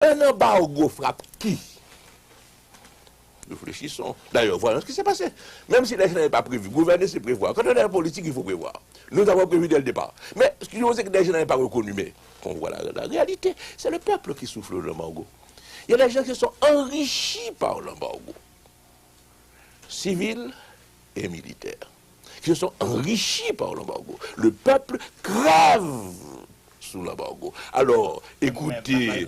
Un embargo frappe qui? Réfléchissons. D'ailleurs, voyons ce qui s'est passé. Même si les gens n'avaient pas prévu, gouverner, c'est prévoir. Quand on est en politique, il faut prévoir. Nous avons prévu dès le départ. Mais ce qui nous c'est que les gens n'avaient pas reconnu, mais on voit la réalité. C'est le peuple qui souffle l'embargo. Il y a des gens qui sont enrichis par l'embargo. Civils et militaires. Qui se sont enrichis par l'embargo. Le peuple crève sous l'embargo. Alors, écoutez,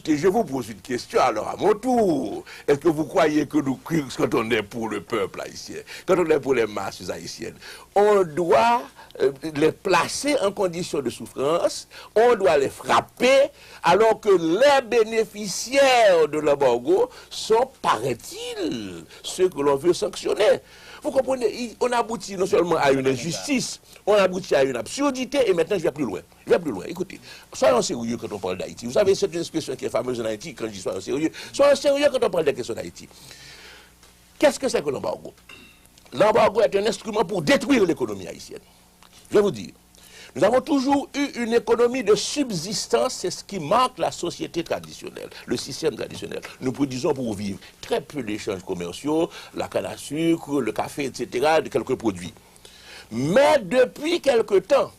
je vous pose une question alors à mon tour. Est-ce que vous croyez que nous, quand on est pour le peuple haïtien, quand on est pour les masses haïtiennes, on doit les placer en condition de souffrance, on doit les frapper, alors que les bénéficiaires de l'embargo sont, paraît-il, ceux que l'on veut sanctionner. Vous comprenez, on aboutit non seulement à une injustice, on aboutit à une absurdité, et maintenant je vais plus loin. Je vais plus loin. Écoutez, soyons sérieux quand on parle d'Haïti. Vous savez, c'est une expression qui est fameuse en Haïti, quand je dis soyons sérieux. Soyons sérieux quand on parle des questions d'Haïti. Qu'est-ce que c'est que l'embargo? L'embargo est un instrument pour détruire l'économie haïtienne. Je vais vous dire. Nous avons toujours eu une économie de subsistance, c'est ce qui marque la société traditionnelle, le système traditionnel. Nous produisons pour vivre très peu d'échanges commerciaux, la canne à sucre, le café, etc., de quelques produits. Mais depuis quelque temps,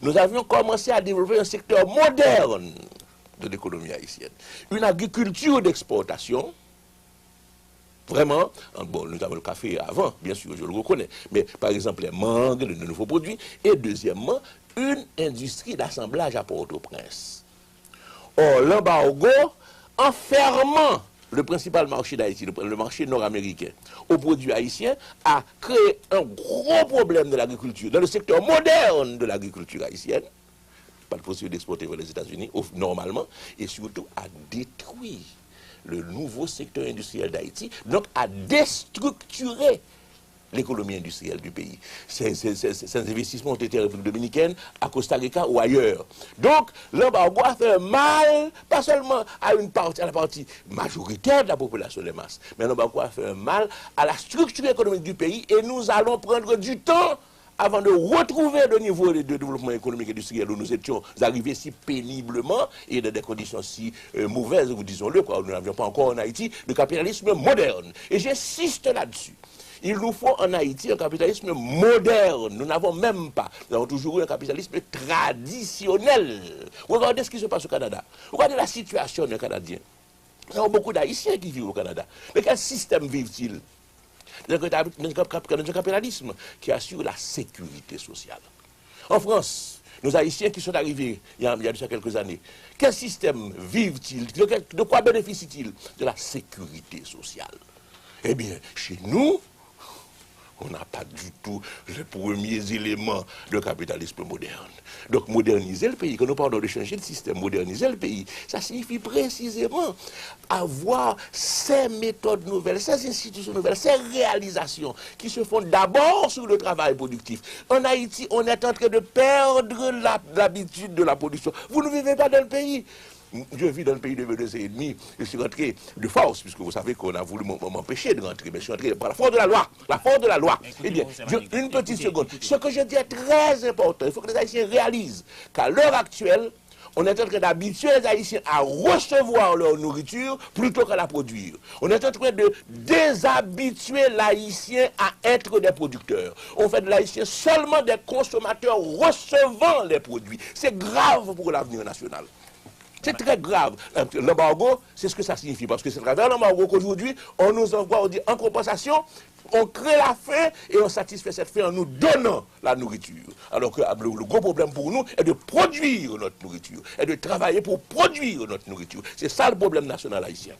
nous avions commencé à développer un secteur moderne de l'économie haïtienne. Une agriculture d'exportation. Vraiment, bon, nous avons le café avant, bien sûr, je le reconnais, mais par exemple les mangues, de nouveaux produits, et deuxièmement, une industrie d'assemblage à Port-au-Prince. Or, l'embargo, en fermant le principal marché d'Haïti, le marché nord-américain, aux produits haïtiens, a créé un gros problème de l'agriculture, dans le secteur moderne de l'agriculture haïtienne, pas de possibilité d'exporter vers les États-Unis, normalement, et surtout a détruit le nouveau secteur industriel d'Haïti, donc à déstructurer l'économie industrielle du pays. Ces investissements ont été en République dominicaine, à Costa Rica ou ailleurs. Donc, l'embargo a fait mal, pas seulement à la partie majoritaire de la population des masses, mais l'embargo a fait mal à la structure économique du pays, et nous allons prendre du temps avant de retrouver le niveau de développement économique et industriel où nous étions arrivés si péniblement et dans des conditions si mauvaises, disons-le, nous n'avions pas encore en Haïti le capitalisme moderne. Et j'insiste là-dessus. Il nous faut en Haïti un capitalisme moderne. Nous n'avons même pas. Nous avons toujours eu un capitalisme traditionnel. Regardez ce qui se passe au Canada. Regardez la situation des Canadiens. Nous avons beaucoup d'Haïtiens qui vivent au Canada. Mais quel système vivent-ils? Dans un capitalisme qui assure la sécurité sociale. En France, nos Haïtiens qui sont arrivés il y a déjà quelques années, quel système vivent-ils? De quoi bénéficient-ils? De la sécurité sociale. Eh bien, chez nous, on n'a pas du tout les premiers éléments de capitalisme moderne. Donc moderniser le pays, quand nous parlons de changer de système, moderniser le pays, ça signifie précisément avoir ces méthodes nouvelles, ces institutions nouvelles, ces réalisations qui se font d'abord sur le travail productif. En Haïti, on est en train de perdre l'habitude de la production. Vous ne vivez pas dans le pays. Je vis dans le pays de 2 ans et demi, je suis rentré de force, puisque vous savez qu'on a voulu m'empêcher de rentrer, mais je suis rentré par la force de la loi. La force de la loi. Eh bien, une petite seconde. Ce que je dis est très important. Il faut que les Haïtiens réalisent qu'à l'heure actuelle, on est en train d'habituer les Haïtiens à recevoir leur nourriture plutôt qu'à la produire. On est en train de déshabituer l'Haïtien à être des producteurs. On fait de l'Haïtien seulement des consommateurs recevant les produits. C'est grave pour l'avenir national. C'est très grave. L'embargo, c'est ce que ça signifie. Parce que c'est à travers l'embargo qu'aujourd'hui, on nous envoie, on dit, en compensation, on crée la faim et on satisfait cette faim en nous donnant la nourriture. Alors que le gros problème pour nous est de produire notre nourriture, est de travailler pour produire notre nourriture. C'est ça le problème national haïtien.